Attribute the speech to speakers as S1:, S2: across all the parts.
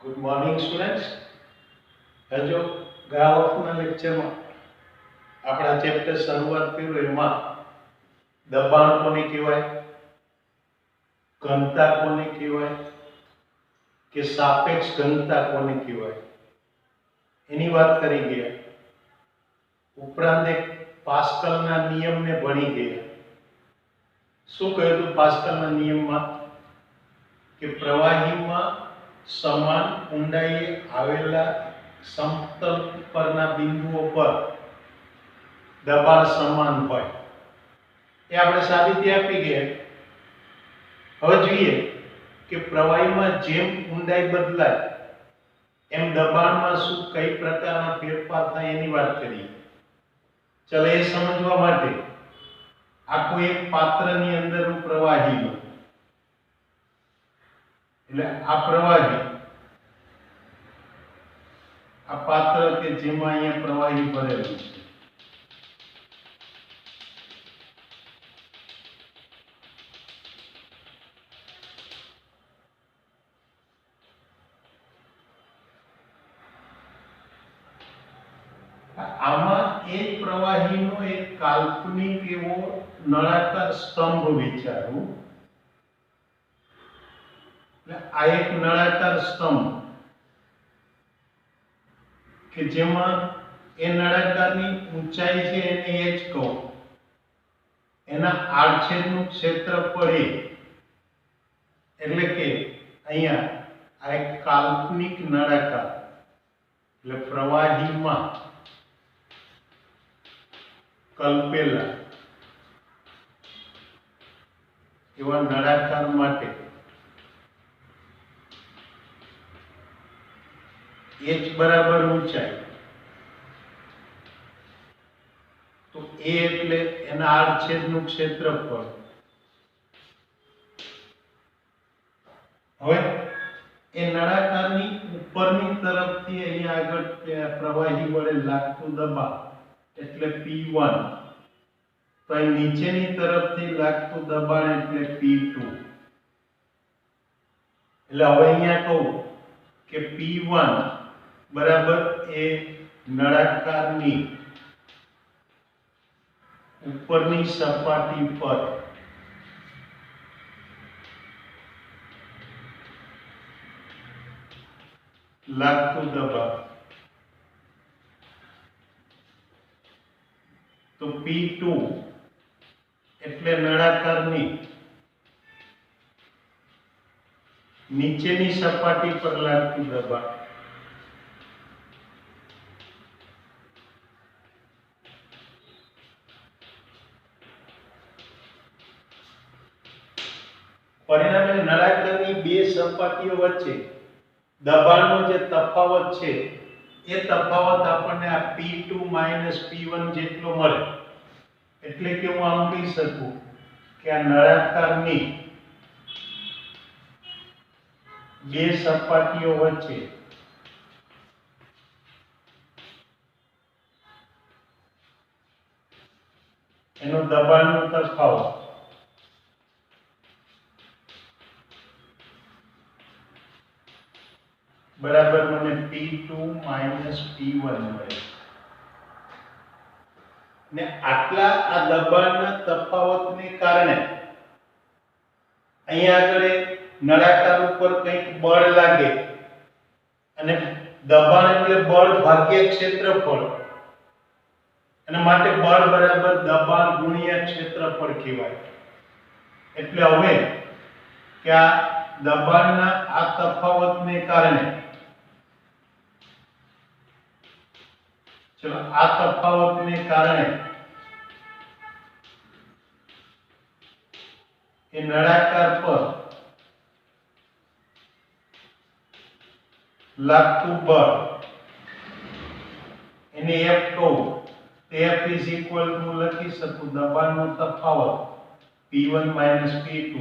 S1: Good morning students. હજો ગયા વખતના લેક્ચરમાં આપણા ચેપ્ટર શરૂઆત કર્યું એમાં દબાણ કોને કહેવાય, ઘનતા કોને કહેવાય કે સાપેક્ષ ઘનતા કોને કહેવાય એની વાત કરી ગયા. ઉપરાંત એક પાસ્કલના નિયમને ભણી ગયા. શું કહ્યું હતું પાસ્કલના નિયમમાં? કે પ્રવાહીમાં સમાન ઊંડાઈએ આવેલા સમતલ પરના બિંદુઓ પર દબાણ સમાન હોય. એ આપણે સાબિતી આપી ગયા. હવે જોઈએ કે પ્રવાહીમાં જેમ ઊંડાઈ બદલાય એમ દબાણમાં શું કઈ પ્રકારના ફેરફાર થાય એની વાત કરીએ. ચલો એ સમજવા માટે આખું એક પાત્રની અંદરનું પ્રવાહી લો. એટલે આ પ્રવાહી, આ પાત્ર કે જેમાં અહીંયા પ્રવાહી ભરેલું છે, આમાં એક પ્રવાહીનો એક કાલ્પનિક એવો નળાકાર સ્તંભ વિચારો. આ એક નળાકાર સ્તંભ કે જેમાં એ નળાકારની ઊંચાઈ છે એને h કહો, એના આડછેદનું ક્ષેત્રફળ a, એટલે કે અહીંયા આ એક કાલ્પનિક નળાકાર એટલે પ્રવાહીમાં કલ્પેલા એવા નળાકાર માટે h બરાબર ઊંચાઈ, તો a એટલે એના આડછેદનું ક્ષેત્રફળ. હવે એ નળાકારની ઉપરની તરફથી અહીંયા આગળ પ્રવાહી વડે લાગતું દબાણ એટલે P1, તો અહીં નીચેની તરફથી લાગતું દબાણ એટલે P2. એટલે હવે અહીંયા કહું કે P1 બરાબર એ નળાકારની ઉપરની સપાટી પર લાગતું દબાણ, તો P2 એટલે નળાકારની નીચેની સપાટી પર લાગતું દબાણ. પરિણામે નળાકારની બે સપાટીઓ વચ્ચે દબાણનો જે તફાવત છે એ તફાવત આપણને આ P2 P1 જેટલો મળે. એટલે કે હું આમ કહી શકું કે આ નળાકારની બે સપાટીઓ વચ્ચે એનો દબાણનો તફાવત બરાબર મને P2 P1 મળે. ને આટલા આ દબાણના તફાવતને કારણે અહીંયા આગળ નળાકાર ઉપર કંઈક બળ લાગે, અને દબાણ એટલે બળ ભાગ્યા ક્ષેત્રફળ, અને માટે બળ બરાબર દબાણ ગુણ્યા ક્ષેત્રફળ કહેવાય. એટલે હવે કે આ દબાણના આ તફાવતને કારણે, ચલો આ તફાવતને કારણે એ નળાકાર પર લાગતું બળ એને F કહું. F is equal to લખી શકું દબાણનો તફાવત P1 P2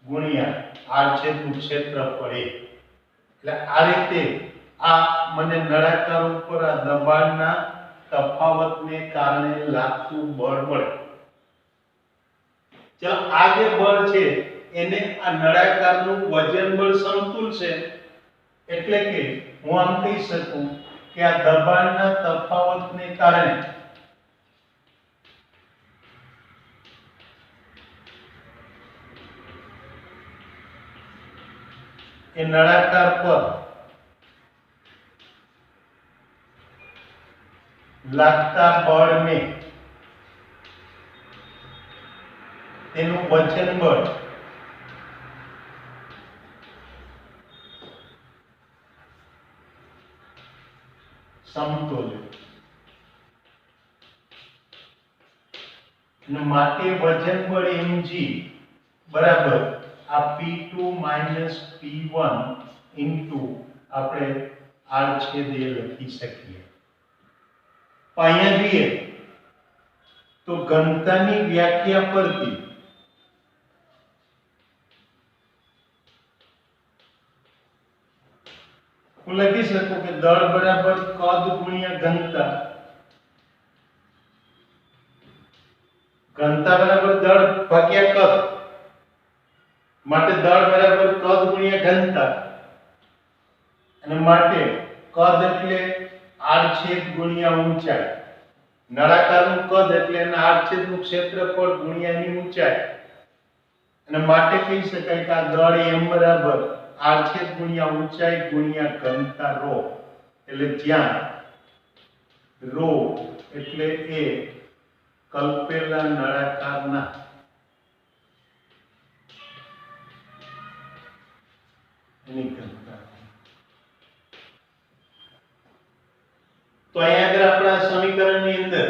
S1: ગુણ્યા આડછેદનું ક્ષેત્રફળ a. એટલે આ રીતે આ મને નળાકાર ઉપર આ દબાણના તફાવતને કારણે લાગતું બળ મળે. ચાલો આ જે બળ છે એને આ નળાકારનું વજન બળ સમતુલ છે એટલે કે હું આમ કહી શકું કે આ દબાણના તફાવતને કારણે એ નળાકાર પર લાગતા બળને તેનું વચન બળ સમતોલ અને માટે વજન બળ mg બરાબર આ p2 p1 ઇન્ટુ આપણે r છેદ a લખી શકીએ. અહીંયા જોઈએ તો ઘનતાની વ્યાખ્યા પરથી હું લખી શકું કે દળ બરાબર કદ ગુણ્યા ઘનતા, ઘનતા બરાબર દળ ભાગ્યા કદ, માટે દળ બરાબર કદ ગુણ્યા ઘનતા અને માટે કદ એટલે આડછેદ ગુણ્યા ઊંચાઈ, નળાકારનું કદ એટલે એના આડછેદનું ક્ષેત્રફળ ગુણ્યા એની ઊંચાઈ અને માટે કહી શકાય કે આ દળ m બરાબર આડછેદ ગુણ્યા ઊંચાઈ ગુણ્યા ઘનતા ρ, એટલે જ્યાં ρ એટલે એ કલ્પેલા નળાકારના એની ઘનતા. તો અહીંયા આગળ આપણા સમીકરણની અંદર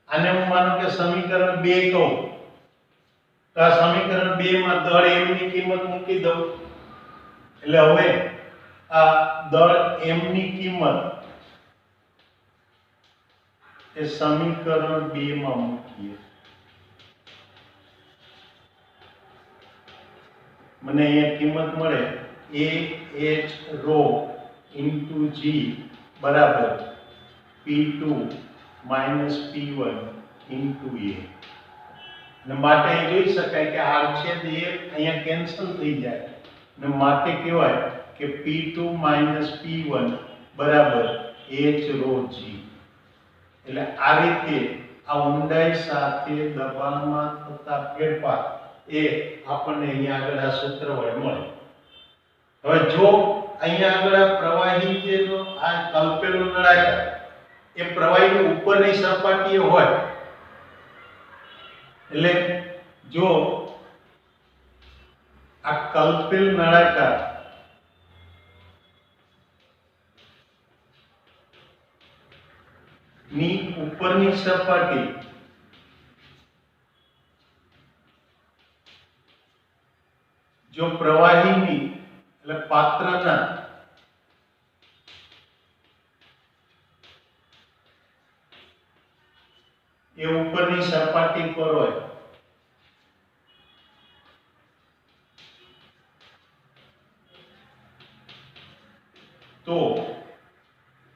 S1: આને હું માનું કે સમીકરણ 2 કહું તો આ સમીકરણ 2 માં દળ m ની કિંમત મૂકી દઉં એટલે હવે આ દળ m ની કિંમત એ સમીકરણ 2 માં મૂકીએ. મને અહીંયા કિંમત મળે ah ρ * g બરાબર p2 p1 * a ને માટે જોઈ શકાય કે r છેદ a અહીંયા કેન્સલ થઈ જાય ને માટે કહેવાય કે p2 p1 બરાબર h ρ g. એટલે આ રીતે આ ઊંડાઈ સાથે દબાણમાં થતા ફેરફાર એ આપણને અહીંયા આગળ આ સૂત્ર વડે મળે. હવે જો અહીંયા આગળ આ પ્રવાહી જે આ કલ્પેલો નળાકાર એ પ્રવાહીની ઉપરની સપાટીએ હોય એટલે જો આ કલ્પેલ નળાકાર ની ઉપરની સપાટી જો પ્રવાહીની એટલે પાત્રના એ ઉપરની સપાટી પર હોય તો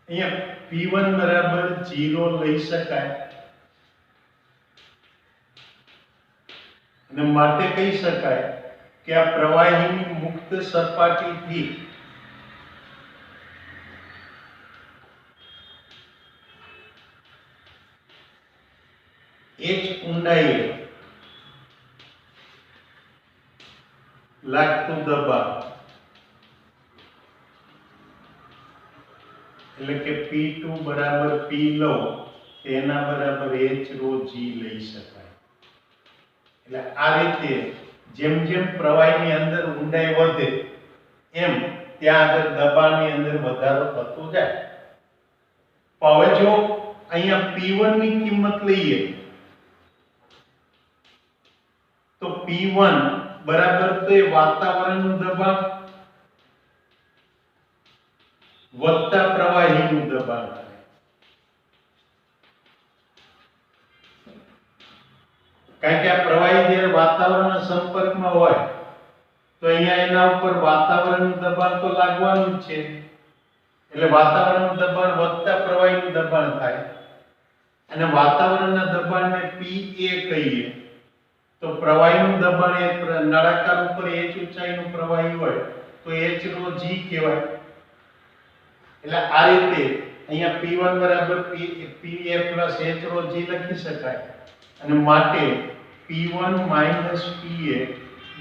S1: અહીંયા p1 બરાબર 0 લઈ શકાય અને માટે કહી શકાય કે આ પ્રવાહીની મુક્ત સપાટીથી h ઊંડાઈએ લાગતું દબાણ એટલે કે p2 બરાબર p લો તેના બરાબર h ρ g લઈ શકાય. એટલે આ રીતે જેમ જેમ પ્રવાહીની અંદર ઊંડાઈ વધે એમ ત્યાં આગળ દબાણની અંદર વધારો થતો જાય. હવે જો અહીંયા p1 ની કિંમત લઈએ તો p1 બરાબર તો એ વાતાવરણનું દબાણ વત્તા પ્રવાહીનું દબાણ થાય. કારણ કે આ પ્રવાહી જ્યારે વાતાવરણના સંપર્કમાં હોય તો અહીંયા એના ઉપર વાતાવરણનું દબાણ તો લાગવાનું જ છે. એટલે વાતાવરણનું દબાણ વત્તા પ્રવાહીનું દબાણ થાય અને વાતાવરણના દબાણને PA કહીએ તો પ્રવાહીનું દબાણ એ નળાકાર ઉપર h ઊંચાઈનું પ્રવાહી હોય તો h ρ g કહેવાય. એટલે આ રીતે અહીંયા P1 બરાબર PA plus H rho G લખી શકાય અને માટે P1 માઇનસ PA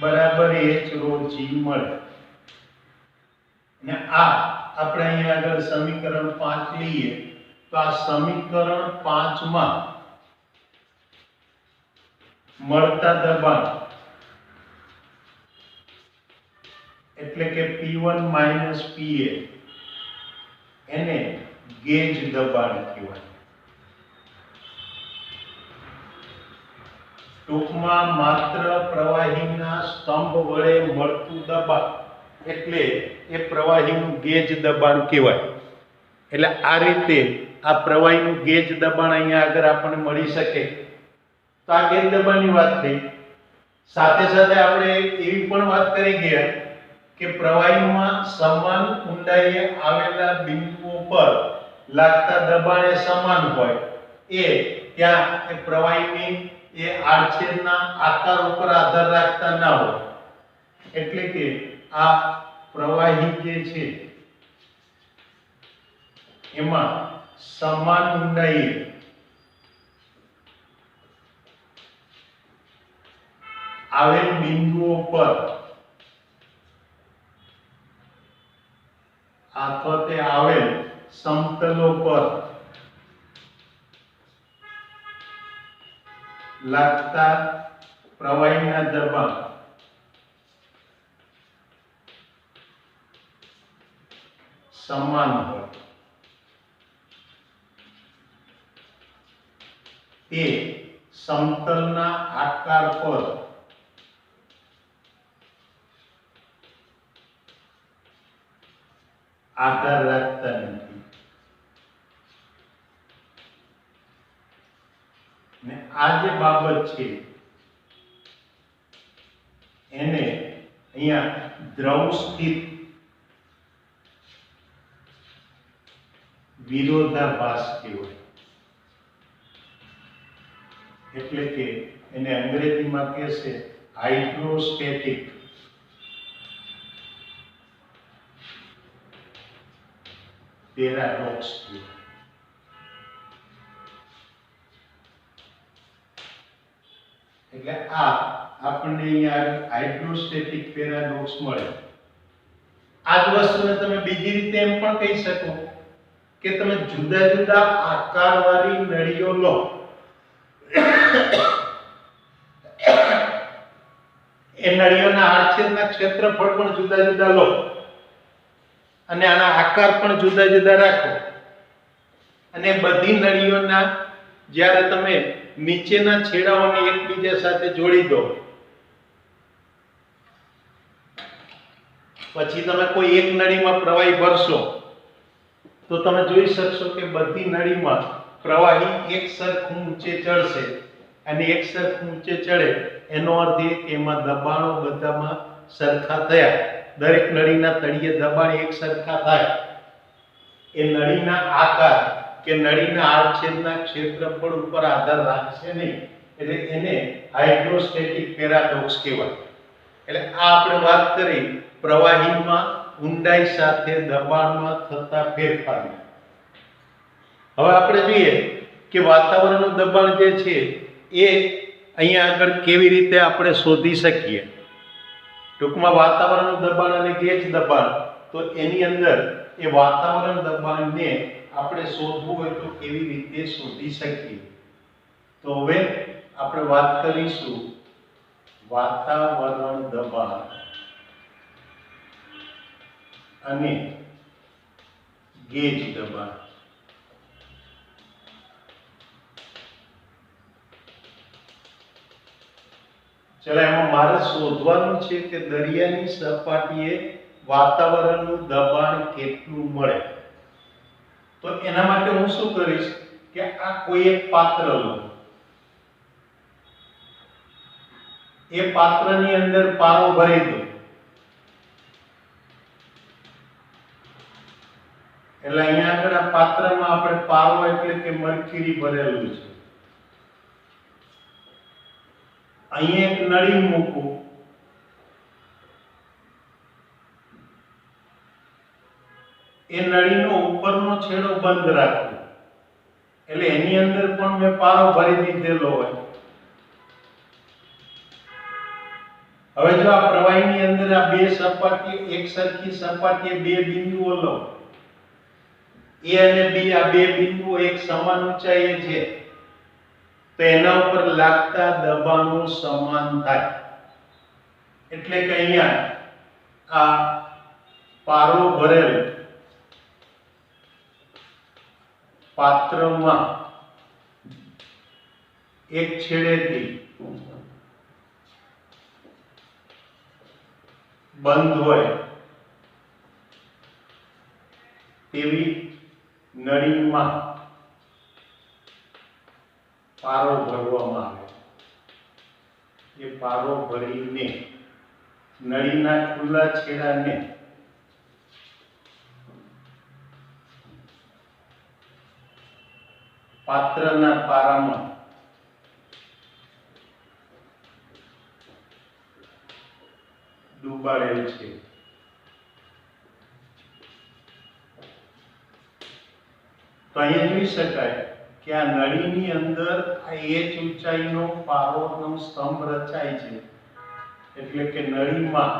S1: બરાબર H rho G મળે. અને આ આપણે અહીંયા આગળ સમીકરણ 5 લઈએ તો આ સમીકરણ 5 માં મળતા દબાણ એટલે કે P1 માઇનસ PA એને ગેજ દબાણ કહેવાય. ટૂંકમાં માત્ર પ્રવાહીના સ્તંભ વડે મળતું દબાણ એટલે એ પ્રવાહીનું ગેજ દબાણ કહેવાય. એટલે આ રીતે આ પ્રવાહીનું ગેજ દબાણ અહીંયા આગળ આપણને મળી શકે. તો આ ગેજ દબાણની વાત થઈ. સાથે સાથે આપણે એવી પણ વાત કરી ગયા કે પ્રવાહીમાં સમાન ઊંડાઈએ આવેલા બિંદુઓ પર લાગતા દબાણ એ સમાન હોય એ ત્યાં એ પ્રવાહીની એ આડછેદના આકાર ઉપર આધાર રાખતા ના હોય. એટલે કે આ પ્રવાહી જે છે એમાં સમાન ઊંડાઈએ આવેલ બિંદુઓ પર અથવા તે આવેલ સમતલો પર લાગતા પ્રવાહીના દબાણ સમાન હોય તે સમતલના આકાર પર આધાર રાખતા નથી. ને આ જે બાબત છે એને અહીંયા દ્રવ સ્થિત વિરોધાભાસ કહેવાય. એટલે કે એને અંગ્રેજીમાં કહેશે હાઇડ્રોસ્ટેટિક પેરાડોક્સ કહેવાય. એટલે આ આપણને અહીંયા હાઇડ્રોસ્ટેટિક પેરાડોક્સ મળે. આ જ વસ્તુને તમે બીજી રીતે એમ પણ કહી શકો કે તમે જુદા જુદા આકારવાળી નળીઓ લો એ નળીઓના આડછેદના ક્ષેત્રફળ પણ જુદા જુદા લો અને આના આકાર પણ જુદા જુદા રાખો અને બધી નળીઓના જ્યારે તમે નીચેના છેડાઓને એકબીજા સાથે જોડી દો પછી તમે કોઈ એક નળીમાં પ્રવાહી ભરશો તો તમે જોઈ શકશો કે બધી નળીમાં પ્રવાહી એક સરખું ઊંચે ચડશે અને એક સરખું ઊંચે ચડે એનો અર્થ એ કે એમાં દબાણો બધામાં સરખા થયા. દરેક નળીના તળિયે દબાણ એક સરખા થાય. એ નળીના આકાર કે નળીના આડછેદના ક્ષેત્રફળ ઉપર આધાર રાખશે નહીં. એટલે એને હાઇડ્રોસ્ટેટિક પેરાડોક્સ કહેવાય. એટલે આ આપણે વાત કરી પ્રવાહીમાં ઊંડાઈ સાથે દબાણમાં થતા ફેરફારની. હવે આપણે જોઈએ કે વાતાવરણનું દબાણ જે છે એ અહીંયા આગળ કેવી રીતે આપણે શોધી શકીએ. ટૂંકમાં વાતાવરણનું દબાણ અને ગેજ દબાણ તો એની અંદર એ વાતાવરણ દબાણને આપણે શોધવું હોય તો કેવી રીતે શોધી શકીએ. તો હવે આપણે વાત કરીશું વાતાવરણ દબાણ અને ગેજ દબાણ. ચલો એમાં મારે શોધવાનું છે કે દરિયાની સપાટીએ વાતાવરણનું દબાણ કેટલું મળે. તો એના માટે હું શું કરીશ કે આ કોઈ એક પાત્ર લો, એ પાત્રની અંદર પારો ભરી દો. એટલે અહીંયા આગળ આ પાત્રમાં આપણે પારો એટલે કે મરક્યુરી ભરેલું છે. અહીંયા એક નળી મૂકો, એ નળીનો ઉપરનો છેડો બંધ રાખવો, એટલે એની અંદર પણ મેં પારો ભરી દીધેલો હોય. હવે જો આ પ્રવાહીની અંદર આ બે સપાટી એક સરખી સપાટીએ બે બિંદુઓ લો, એ અને બી, આ બે બિંદુઓ એક સમાન ઊંચાઈએ છે, તો એના ઉપર લાગતા દબાણો સમાન થાય. એટલે કે અહીંયા આ પારો ભરેલ પાત્રમાં એક છેડેથી બંધ હોય તેવી નળીમાં પારો ભરવામાં આવે. એ પારો ભરીને નળીના ખુલ્લા છેડાને પાત્રના પારામાં ડૂબાડેલ છે. તો અહીંયા જોઈ શકાય કે આ નળીની અંદર આ h ઊંચાઈનો પારોનો સ્તંભ રચાય છે. એટલે કે નળીમાં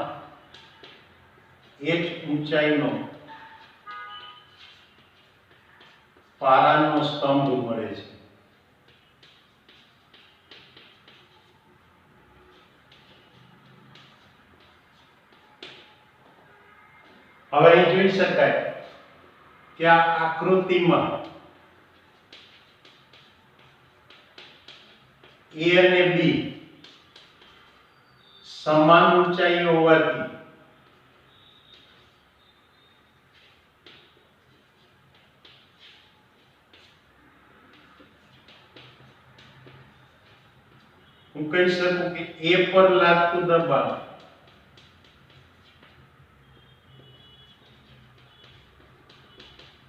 S1: h ઊંચાઈનો પારાનો સ્તંભ મળે છે. હવે અહીં જોઈ શકાય કે આ આકૃતિમાં A અને B સમાન ઊંચાઈ હોવાથી હું કહી શકું કે A પર લાગતું દબાણ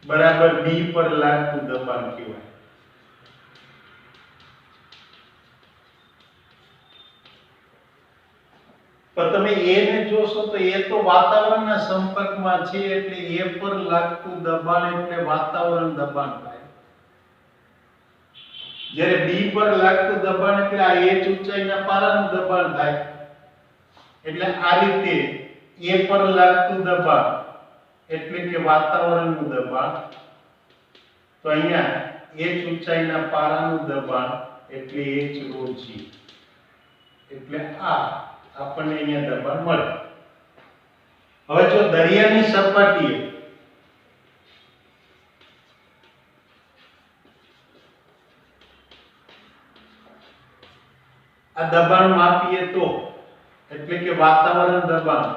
S1: બરાબર B પર લાગતું દબાણ કહેવાય. પણ તમે A ને જોશો તો એ તો વાતાવરણના સંપર્કમાં છે, એટલે A પર લાગતું દબાણ એટલે વાતાવરણ દબાણ થાય. જ્યારે B પર લાગતું દબાણ એટલે આ h ઊંચાઈના પારાનું દબાણ થાય. એટલે આ રીતે A પર લાગતું દબાણ એટલે કે વાતાવરણનું દબાણ, તો અહીંયા h ઊંચાઈના પારાનું દબાણ એટલે h rho g. એટલે આ આપણને અહીંયા દબાણ મળે. હવે જો દરિયાની સપાટીએ આ દબાણ માપીએ તો એટલે કે વાતાવરણ દબાણ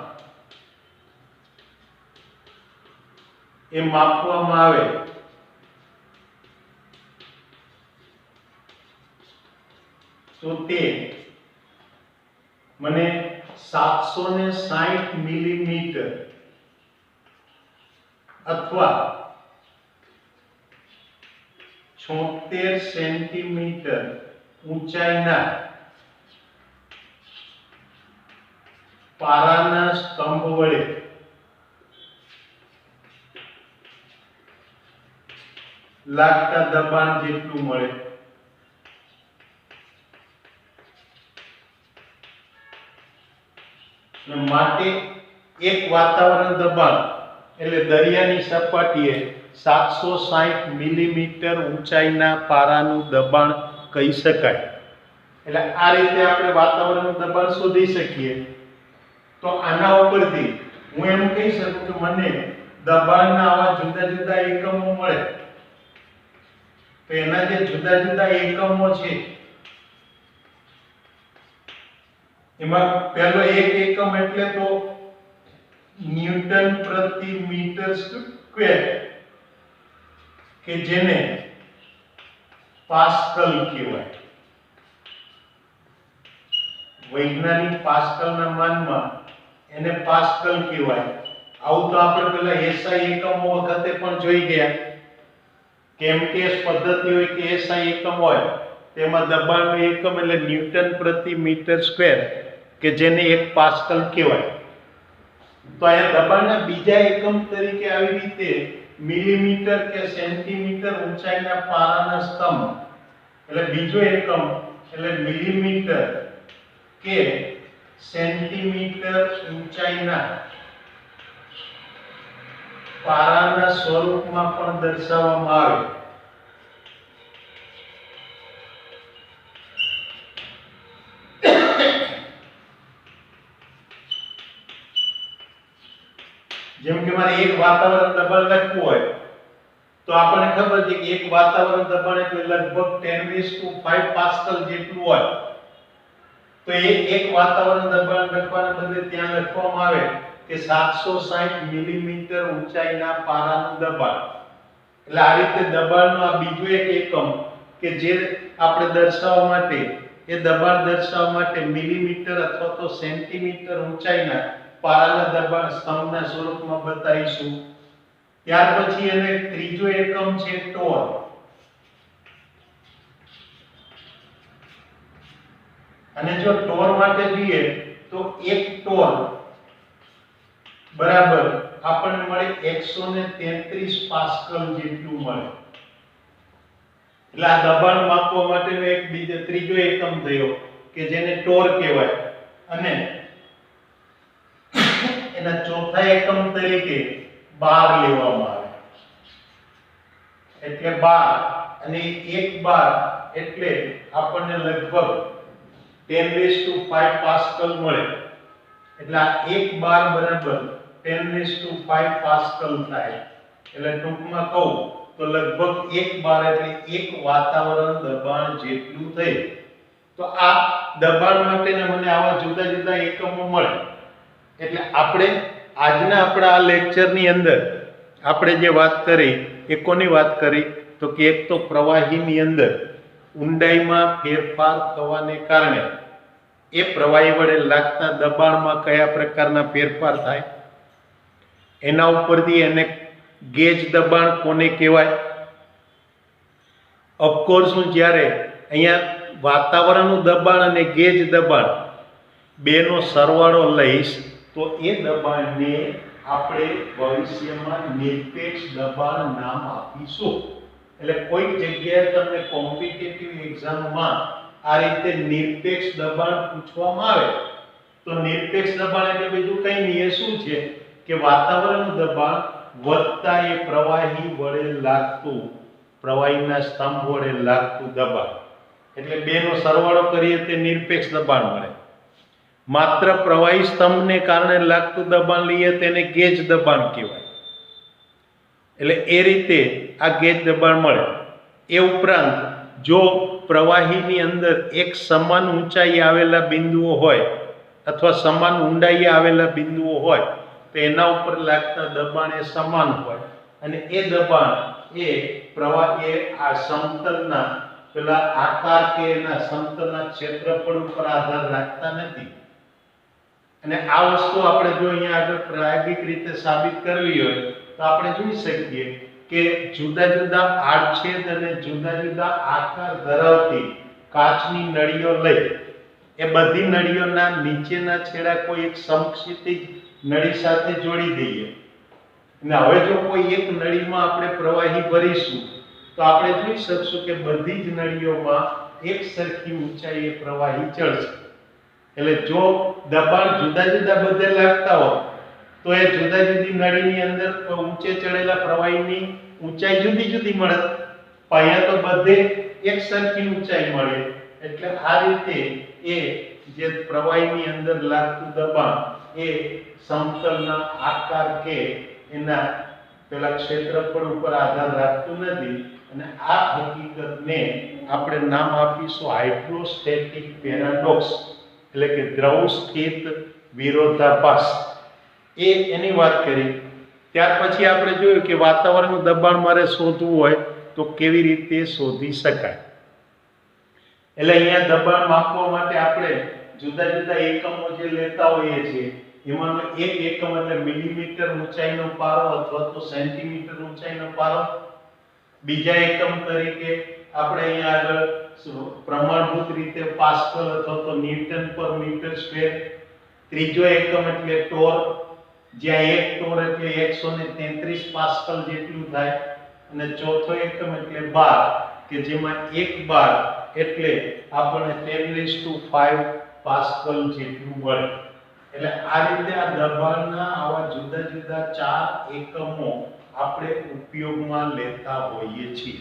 S1: એ માપવામાં આવે તો તે મને 760 મિલીમીટર અથવા 76 સેન્ટીમીટર ઊંચાઈના પારાના સ્તંભ વડે લાગતા દબાણ જેટલું મળે. માટે એક વાતાવરણ દબાણ એટલે દરિયાની સપાટીએ 760 મિલીમીટર ઊંચાઈના પારાનું દબાણ કહી શકાય. એટલે આ રીતે આપણે વાતાવરણનું દબાણ શોધી શકીએ. તો આના ઉપરથી હું એમ કહી શકું કે મને દબાણના આવા જુદા જુદા એકમો મળે. તો એના જે જુદા જુદા એકમો છે એમાં પહેલો એક એકમ એટલે તો ન્યૂટન પ્રતિ મીટર સ્ક્વેર કે જેને પાસ્કલ કહેવાય. વૈજ્ઞાનિક પાસ્કલના માનમાં એને પાસ્કલ કહેવાય. આવું તો આપણે પેલા એસઆઈ એકમો વખતે પણ જોઈ ગયા. કેમ કે પદ્ધતિ હોય કે એસઆઈ એકમ હોય તેમાં દબાણનું એકમ એટલે ન્યૂટન પ્રતિ મીટર સ્ક્વેર કે જેને 1 પાસ્કલ કહેવાય. તો અહીંયા દબાણના બીજા એકમ તરીકે આવી રીતે મિલીમીટર કે સેન્ટીમીટર ઊંચાઈના પારાના સ્તંભ, એટલે બીજો એકમ એટલે મિલીમીટર કે સેન્ટીમીટર ઊંચાઈના પારાના સ્વરૂપમાં પણ દર્શાવવામાં આવે. જેમ કે મારે એક વાતાવરણ દબાણ લખવું હોય તો આપણને ખબર છે કે એક વાતાવરણ દબાણ એટલે લગભગ 10⁵ પાસ્કલ જેટલું હોય. તો એક વાતાવરણ દબાણ લખવાના બદલે ત્યાં લખવામાં આવે કે 760 મિલીમીટર ઊંચાઈના પારાનું દબાણ. એટલે આ રીતે દબાણનો આ બીજો એક એકમ કે જે આપણે દર્શાવવા માટે એ દબાણ દર્શાવવા માટે મિલીમીટર અથવા તો સેન્ટીમીટર ઊંચાઈના પારાના દબાણ સ્તંભના સ્વરૂપમાં બતાવીશું. ત્યાર પછી એને ત્રીજો એકમ છે ટોર. અને જો ટોર માટે જોઈએ તો એક ટોર બરાબર આપણને મળે 133 પાસ્કલ જેટલું મળે. એટલે આ દબાણ માપવા માટેનો એક બીજો ત્રીજો એકમ થયો કે જેને ટોર કહેવાય. અને એના ચોથા એકમ તરીકે બાર લેવામાં આવે. એટલે બાર અને એક બાર એટલે આપણને લગભગ 10⁵ પાસ્કલ મળે. એટલે આ એક બાર બરાબર 10⁵ પાસ્કલ થાય. એટલે ટૂંકમાં કહું તો લગભગ એક બાર એટલે એક વાતાવરણ દબાણ જેટલું થાય. તો આ દબાણ માટેના મને આવા જુદા જુદા એકમો મળે. એટલે આપણે આજના આપણા આ લેક્ચરની અંદર આપણે જે વાત કરી એ કોની વાત કરી તો કે એક તો પ્રવાહીની અંદર ઊંડાઈમાં ફેરફાર થવાને કારણે એ પ્રવાહી વડે લાગતા દબાણમાં કયા પ્રકારના ફેરફાર થાય એના ઉપરથી એને ગેજ દબાણ કોને કહેવાય. ઓફકોર્સ હું જ્યારે અહીંયા વાતાવરણનું દબાણ અને ગેજ દબાણ બેનો સરવાળો લઈશ તો એ દબાણને આપણે ભવિષ્યમાં નિરપેક્ષ દબાણ નામ આપીશું. એટલે કોઈક જગ્યાએ તમને કોમ્પિટિટિવ એક્ઝામમાં આ રીતે નિરપેક્ષ દબાણ પૂછવામાં આવે તો નિરપેક્ષ દબાણ એટલે બીજું કંઈ નહીં, એ શું છે કે વાતાવરણનું દબાણ વધતા એ પ્રવાહી વડે લાગતું પ્રવાહીના સ્તંભ વડે લાગતું દબાણ. એટલે બેનો સરવાળો કરીએ તે નિરપેક્ષ દબાણ મળે. માત્ર પ્રવાહી સ્તંભને કારણે લાગતું દબાણ લઈએ તેને ગેજ દબાણ કહેવાય. એટલે એ રીતે આ ગેજ દબાણ મળે. એ ઉપરાંત જો પ્રવાહીની અંદર એક સમાન ઊંચાઈએ આવેલા બિંદુઓ હોય અથવા સમાન ઊંડાઈએ આવેલા બિંદુઓ હોય તો એના ઉપર લાગતા દબાણ એ સમાન હોય. અને એ દબાણ એ પ્રવાહ એ આ સમતલના પેલા આકાર કે એના સમતલના ક્ષેત્રફળ ઉપર આધાર રાખતા નથી. અને આ વસ્તુ આપણે જો અહીંયા આગળ પ્રાયોગિક રીતે સાબિત કરવી હોય તો આપણે જોઈ શકીએ કે જુદા જુદા આડછેદ અને જુદા જુદા આકાર ધરાવતી કાચની નળીઓ લઈ એ બધી નળીઓના નીચેના છેડા કોઈ એક સમક્ષિતિજ નળી સાથે જોડી દઈએ. અને હવે જો કોઈ એક નળીમાં આપણે પ્રવાહી ભરીશું તો આપણે જોઈ શકશું કે બધી જ નળીઓમાં એક સરખી ઊંચાઈએ પ્રવાહી ચડશે. એટલે જો દબાણ જુદા જુદા બધે લાગતા હોય તો એ જુદા જુદી નળીની અંદર ઊંચે ચડેલા પ્રવાહીની ઊંચાઈ જુદી જુદી મળે. અહીંયા તો બધે એક સરખી ઊંચાઈ મળે. એટલે આ રીતે એ જે પ્રવાહીની અંદર લાગતું દબાણ એ સમતલના આકાર કે એના પેલા ક્ષેત્રફળ ઉપર આધાર રાખતું નથી. અને આ હકીકતને આપણે નામ આપીશું હાઇડ્રોસ્ટેટિક પેરાડોક્સ, એટલે કે દ્રવ સ્થિત વિરોધાભાસ. એની વાત કરી. ત્યાર પછી આપણે જોયું કે વાતાવરણનું દબાણ મારે શોધવું હોય તો કેવી રીતે શોધી શકાય. એટલે અહીંયા દબાણ માપવા માટે આપણે જુદા જુદા એકમો જે લેતા હોઈએ છીએ એમાંનો એક એકમ એટલે મિલીમીટર ઊંચાઈનો પારો અથવા તો સેન્ટીમીટર ઊંચાઈનો પારો. બીજા એકમ તરીકે આપણે અહીંયા આગળ પ્રમાણભૂત રીતે પાસ્કલ અથવા તો ન્યૂટન પર મીટર સ્ક્વેર. ત્રીજો એકમ એટલે ટોર, જ્યાં 1 ટોર એટલે 133 પાસ્કલ જેટલું થાય અને ચોથો એકમ એટલે બાર કે જેમાં 1 બાર એટલે આપણને 10⁵ પાસ્કલ જેટલું મળે. એટલે આ રીતે આ દબાણના આવા જુદા જુદા 4 એકમો આપણે ઉપયોગમાં લેતા હોઈએ છીએ.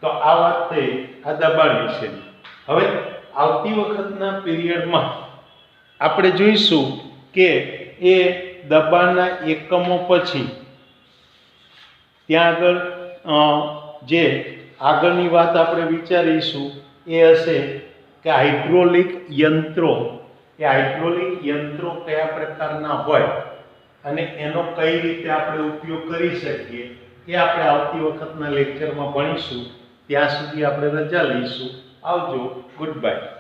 S1: તો આ વાત થઈ આ દબાણ વિશેની. હવે આવતી વખતના પીરિયડમાં આપણે જોઈશું કે એ દબાણના એકમો પછી ત્યાં આગળ જે આગળની વાત આપણે વિચારીશું એ હશે કે હાઇડ્રોલિક યંત્રો, એ હાઇડ્રોલિક યંત્રો કયા પ્રકારના હોય અને એનો કઈ રીતે આપણે ઉપયોગ કરી શકીએ એ આપણે આવતી વખતના લેક્ચરમાં ભણીશું. ત્યાં સુધી આપણે રજા લઈશું. આવજો. Good bye.